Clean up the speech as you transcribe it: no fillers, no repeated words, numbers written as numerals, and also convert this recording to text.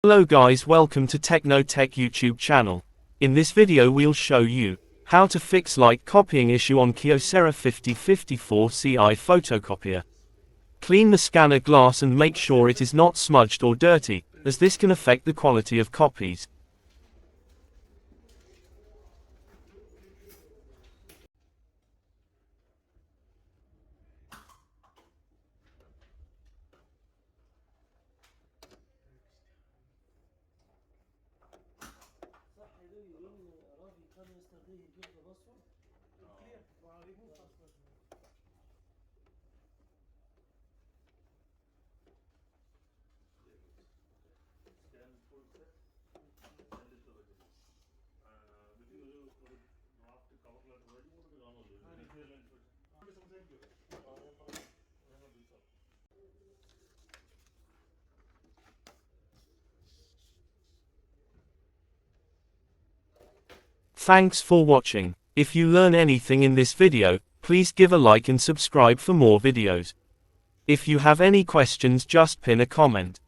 Hello guys, welcome to Techno-Tech YouTube channel. In this video we'll show you how to fix light copying issue on Kyocera 5054ci photocopier. Clean the scanner glass and make sure it is not smudged or dirty, as this can affect the quality of copies. Thanks for watching. If you learn anything in this video, please give a like and subscribe for more videos. If you have any questions, just pin a comment.